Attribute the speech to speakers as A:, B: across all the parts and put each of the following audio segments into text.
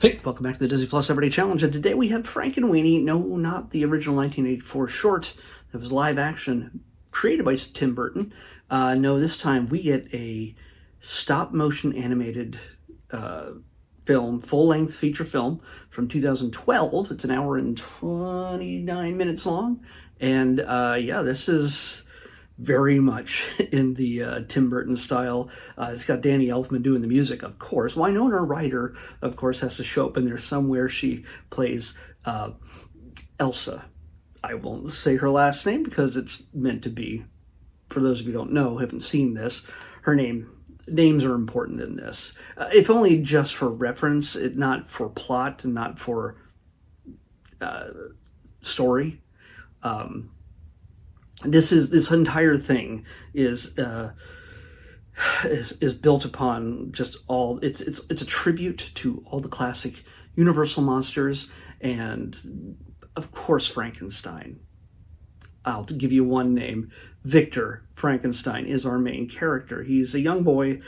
A: Hey, welcome back to the Disney Plus Everyday Challenge, and today we have Frankenweenie. No, not the original 1984 short that was live action, created by Tim Burton. No, this time we get a stop-motion animated film, full-length feature film from 2012. It's an hour and 29 minutes long, and yeah, this is very much in the Tim Burton style. It's got Danny Elfman doing the music, of course. Winona Ryder, of course, has to show up in there somewhere. She plays Elsa. I won't say her last name because it's meant to be, for those of you who don't know, haven't seen this, her names are important in this. If only just for reference, not for plot and not for story. This entire thing is built upon just all it's a tribute to all the classic Universal monsters and of course Frankenstein. I'll give you one name. Victor Frankenstein is our main character. He's a young boy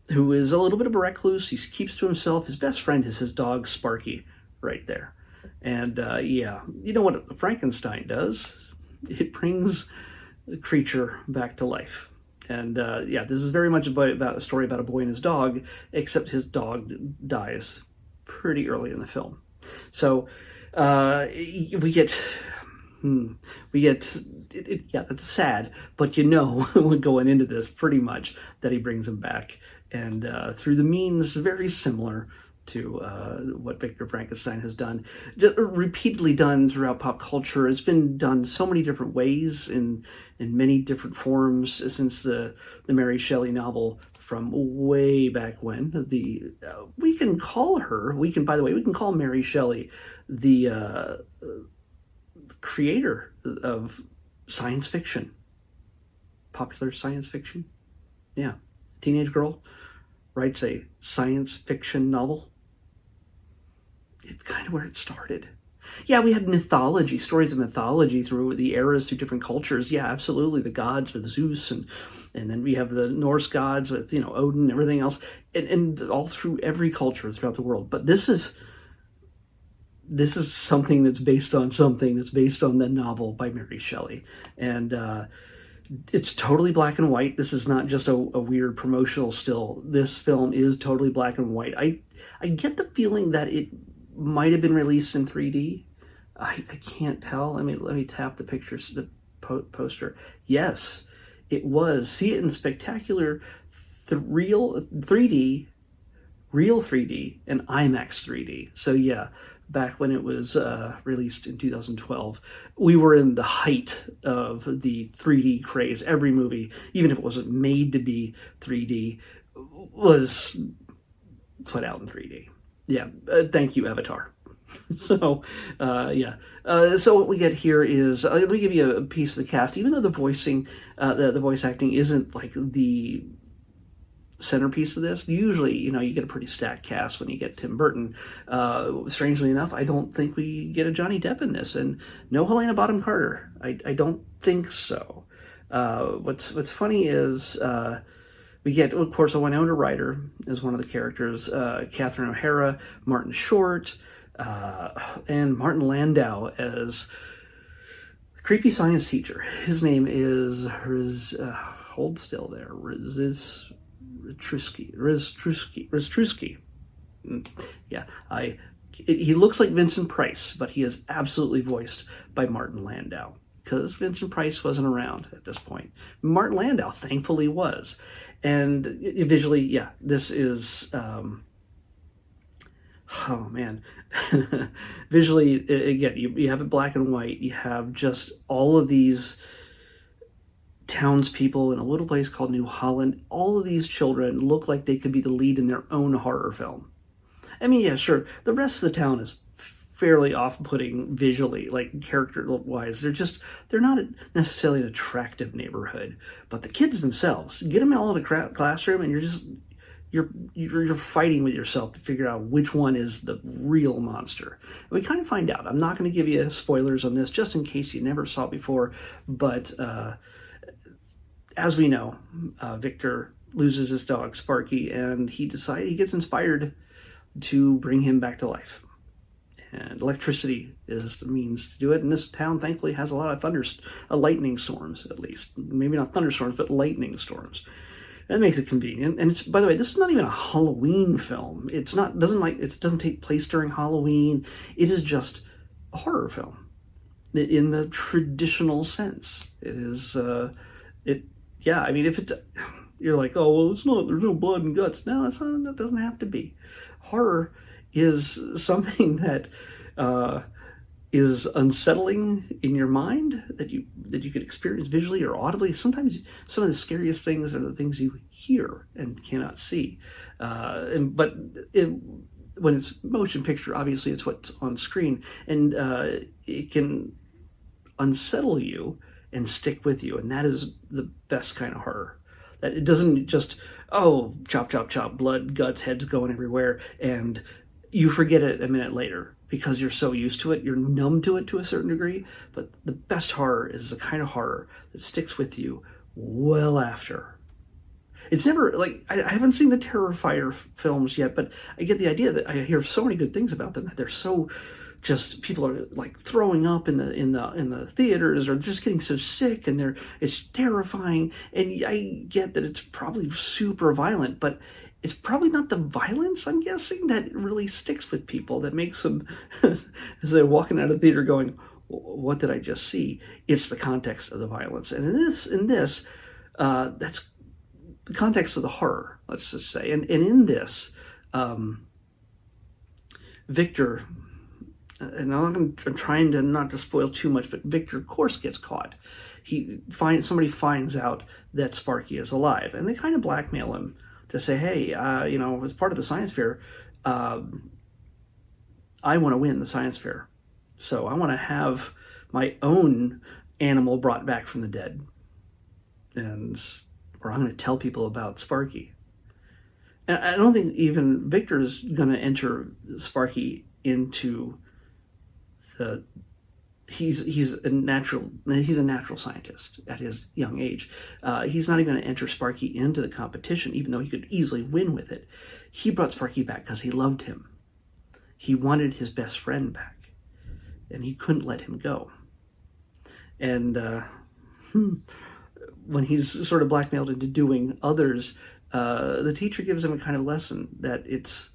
A: who is a little bit of a recluse. He keeps to himself. His best friend is his dog Sparky, right there. And yeah, you know what Frankenstein does? It brings the creature back to life. And yeah, this is very much about a story about a boy and his dog, except his dog dies pretty early in the film. So we get yeah, that's sad, but you know, when going into this pretty much that he brings him back, and through the means very similar to what Victor Frankenstein has done, repeatedly done throughout pop culture. It's been done so many different ways in many different forms since the Mary Shelley novel from way back when. We can call Mary Shelley the creator of science fiction, popular science fiction. Yeah, teenage girl writes a science fiction novel. It's kind of where it started. Yeah, we had mythology, stories of mythology through the eras, through different cultures. Yeah, absolutely. The gods with Zeus, and then we have the Norse gods with, you know, Odin and everything else, and all through every culture throughout the world. But this is something that's based on the novel by Mary Shelley. And it's totally black and white. This is not just a weird promotional still. This film is totally black and white. I get the feeling that it might have been released in 3D. I can't tell. Let me tap the pictures, the poster. Yes, it was. See it in spectacular real 3D, and IMAX 3D. So yeah, back when it was released in 2012, we were in the height of the 3D craze. Every movie, even if it wasn't made to be 3D, was put out in 3D. Yeah, thank you, Avatar. So, yeah. So what we get here is, let me give you a piece of the cast. Even though the voicing, the voice acting isn't like the centerpiece of this, usually, you know, you get a pretty stacked cast when you get Tim Burton. Strangely enough, I don't think we get a Johnny Depp in this, and no Helena Bonham Carter. I don't think so. What's funny is we get, of course, a Winona Ryder as one of the characters, Catherine O'Hara, Martin Short, and Martin Landau as creepy science teacher. His name is hold still there, Riztrusky. Yeah, he looks like Vincent Price, but he is absolutely voiced by Martin Landau, because Vincent Price wasn't around at this point. Martin Landau thankfully was. And visually, yeah, this is, oh man. Visually, again, you have it black and white. You have just all of these townspeople in a little place called New Holland. All of these children look like they could be the lead in their own horror film. I mean, yeah, sure, the rest of the town is fairly off-putting visually, like character-wise. They're not necessarily an attractive neighborhood, but the kids themselves, get them all in a classroom, and you're fighting with yourself to figure out which one is the real monster. And we kind of find out. I'm not going to give you spoilers on this, just in case you never saw it before, but as we know, Victor loses his dog Sparky, and he gets inspired to bring him back to life. And electricity is the means to do it. And this town, thankfully, has a lot of lightning storms, at least. Maybe not thunderstorms, but lightning storms. That makes it convenient. And it's, by the way, this is not even a Halloween film. It doesn't take place during Halloween. It is just a horror film in the traditional sense. It is, yeah, I mean, if it's, you're like, oh, well, there's no blood and guts. No, it doesn't have to be. Horror is something that is unsettling in your mind, that you could experience visually or audibly. Sometimes some of the scariest things are the things you hear and cannot see. But when it's motion picture, obviously it's what's on screen, and it can unsettle you and stick with you, and that is the best kind of horror. That it doesn't just, oh, chop, chop, chop, blood, guts, heads going everywhere, and you forget it a minute later because you're so used to it, you're numb to it to a certain degree. But the best horror is the kind of horror that sticks with you well after. It's never, like, I haven't seen the Terrifier films yet, but I get the idea that I hear so many good things about them, that they're so just, people are like throwing up in the theaters, or just getting so sick, and it's terrifying. And I get that it's probably super violent, but it's probably not the violence, I'm guessing, that really sticks with people, that makes them, as they're walking out of the theater going, what did I just see? It's the context of the violence. And in this, that's the context of the horror, let's just say. And in this, Victor, and I'm trying to not to spoil too much, but Victor, of course, gets caught. Somebody finds out that Sparky is alive, and they kind of blackmail him to say, hey, as part of the science fair, I want to win the science fair. So I want to have my own animal brought back from the dead. Or I'm going to tell people about Sparky. And I don't think even Victor is going to enter Sparky into he's a natural scientist at his young age. He's not even going to enter Sparky into the competition, even though he could easily win with it. He brought Sparky back because he loved him. He wanted his best friend back, and he couldn't let him go. And when he's sort of blackmailed into doing others, the teacher gives him a kind of lesson that it's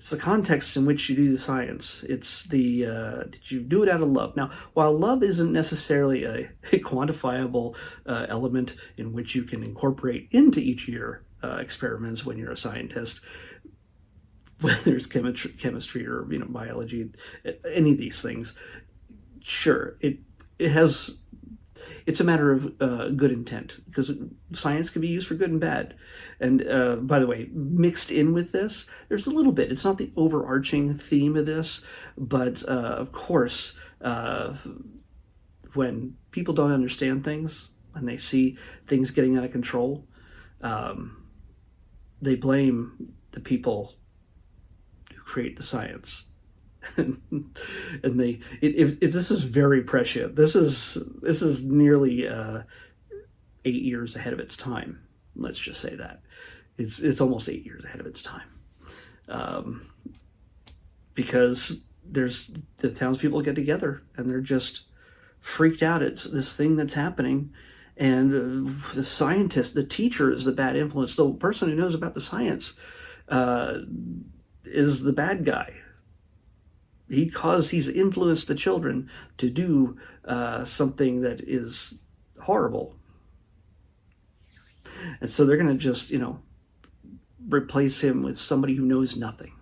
A: the context in which you do the science. It's did you do it out of love? Now, while love isn't necessarily a quantifiable element in which you can incorporate into each of your experiments when you're a scientist, whether it's chemistry or biology, any of these things, sure, it's a matter of good intent, because science can be used for good and bad. And by the way, mixed in with this, there's a little bit. It's not the overarching theme of this, but of course, when people don't understand things, when they see things getting out of control, they blame the people who create the science. And this is very prescient. This is nearly 8 years ahead of its time. Let's just say that it's almost 8 years ahead of its time, because the townspeople get together and they're just freaked out. It's this thing that's happening, and the scientist, the teacher, is the bad influence. The person who knows about the science is the bad guy. He's influenced the children to do something that is horrible. And so they're going to just, replace him with somebody who knows nothing.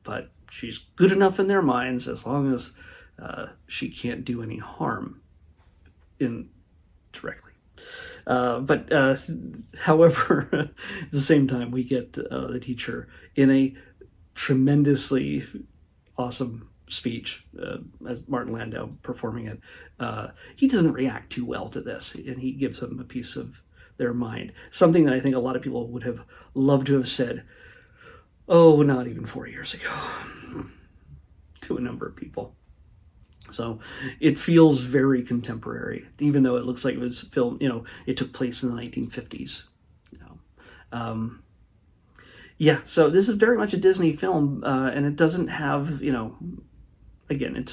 A: But she's good enough in their minds as long as she can't do any harm indirectly. However, at the same time, we get the teacher in a tremendously awesome speech, as Martin Landau performing it. He doesn't react too well to this, and he gives them a piece of their mind. Something that I think a lot of people would have loved to have said, not even 4 years ago, to a number of people. So it feels very contemporary, even though it looks like it was filmed, it took place in the 1950s. Yeah, so this is very much a Disney film, and it doesn't have, again,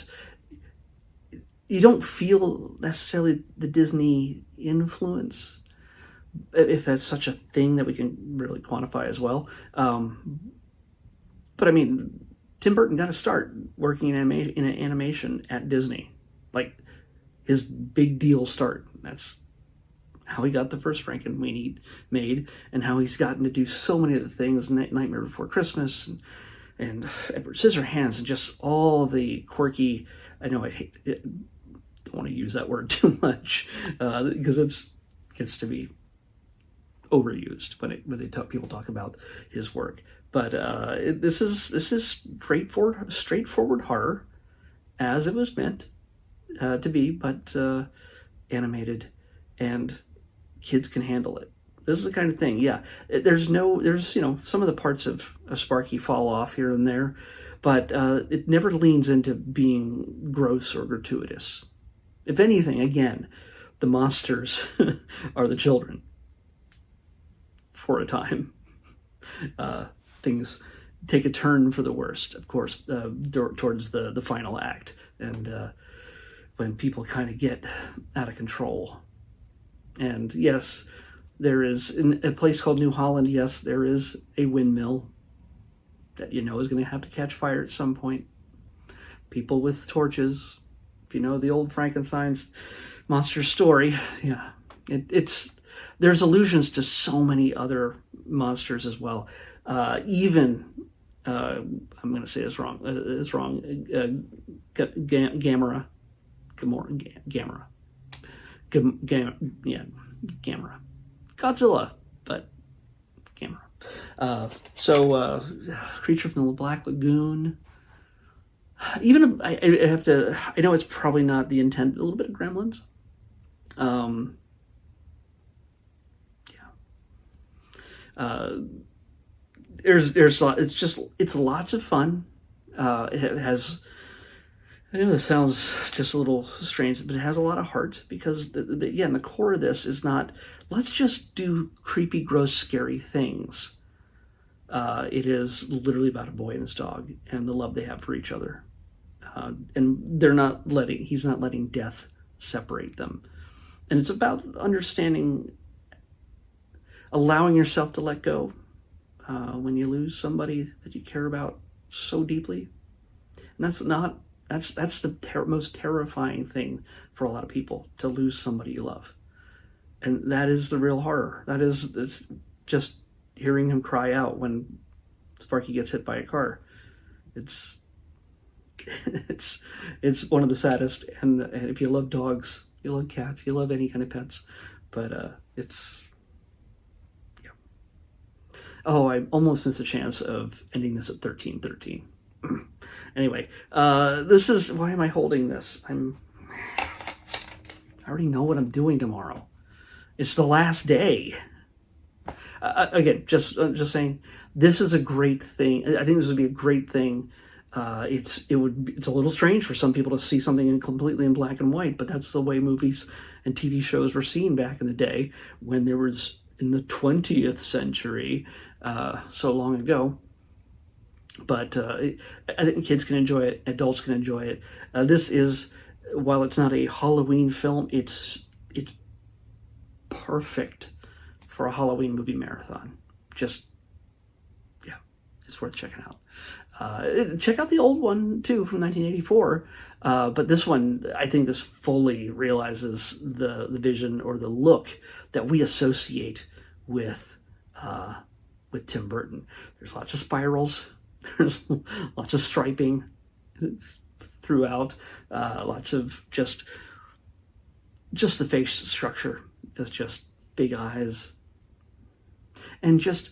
A: you don't feel necessarily the Disney influence, if that's such a thing that we can really quantify as well. But I mean, Tim Burton got to start working in animation at Disney, like his big deal start. That's how he got the first Frankenweenie made, and how he's gotten to do so many of the things, Nightmare Before Christmas, and Edward Scissorhands, and just all the quirky. I know I don't want to use that word too much because it gets to be overused when people talk about his work. But this is straightforward horror, as it was meant to be, but animated, and kids can handle it. This is the kind of thing. Yeah, there's some of the parts of Sparky fall off here and there, but it never leans into being gross or gratuitous. If anything, again, the monsters are the children for a time. Things take a turn for the worst, of course, towards the final act, and when people kind of get out of control. And yes, there is, in a place called New Holland, yes, there is a windmill that is going to have to catch fire at some point. People with torches. If you know the old Frankenstein's monster story, yeah, there's allusions to so many other monsters as well. Even I'm going to say it's wrong. Gamera, Gamera, Godzilla, but Gamera. Creature from the Black Lagoon. Even I have to. I know it's probably not the intent. A little bit of Gremlins. It's lots of fun. It has. I know this sounds just a little strange, but it has a lot of heart, because again, the core of this is not let's just do creepy, gross, scary things. It is literally about a boy and his dog and the love they have for each other. And he's not letting death separate them. And it's about understanding, allowing yourself to let go when you lose somebody that you care about so deeply. And that's the most terrifying thing for a lot of people, to lose somebody you love. And that is the real horror. It's just hearing him cry out when Sparky gets hit by a car. It's one of the saddest. And if you love dogs, you love cats, you love any kind of pets, but yeah. Oh, I almost missed a chance of ending this at 1313. Anyway, this is, why am I holding this? I already know what I'm doing tomorrow. It's the last day. Again, just saying, this is a great thing. I think this would be a great thing. It's a little strange for some people to see something completely in black and white, but that's the way movies and TV shows were seen back in the day, when there was, in the 20th century, so long ago. But I think kids can enjoy it, adults can enjoy it. This is, while it's not a Halloween film, it's perfect for a Halloween movie marathon. Just, yeah, it's worth checking out. Check out the old one too, from 1984. But this one, I think this fully realizes the vision, or the look, that we associate with Tim Burton. There's lots of spirals. There's lots of striping throughout. Lots of just the face structure is just big eyes, and just,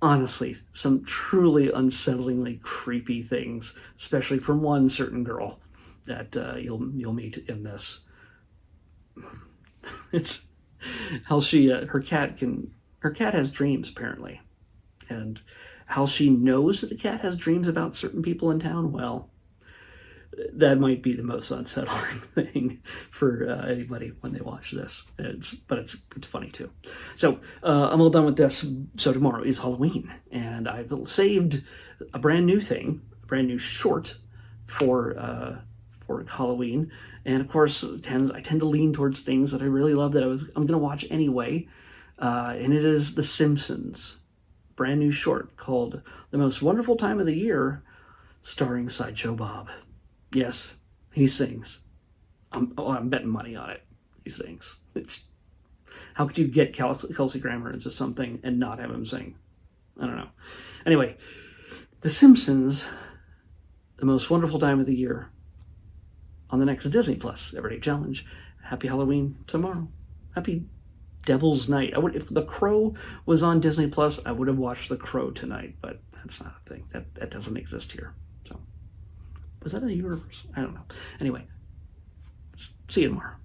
A: honestly, some truly unsettlingly creepy things, especially from one certain girl that you'll meet in this. It's how she her cat has dreams, apparently, and how she knows that the cat has dreams about certain people in town. Well, that might be the most unsettling thing for anybody when they watch this. But it's funny too. So I'm all done with this. So tomorrow is Halloween, and I've saved a brand new thing, a brand new short for Halloween. And of course, I tend to lean towards things that I really love that I'm going to watch anyway. And it is The Simpsons, brand new short called "The Most Wonderful Time of the Year," starring Sideshow Bob. Yes, he sings. I'm betting money on it. He sings. How could you get Kelsey Grammer into something and not have him sing? I don't know. Anyway, The Simpsons, The Most Wonderful Time of the Year, on the next Disney Plus Everyday Challenge. Happy Halloween tomorrow. Happy Devil's Night. If The Crow was on Disney Plus, I would have watched The Crow tonight, but that's not a thing. That doesn't exist here. So, was that a universe? I don't know. Anyway, see you tomorrow.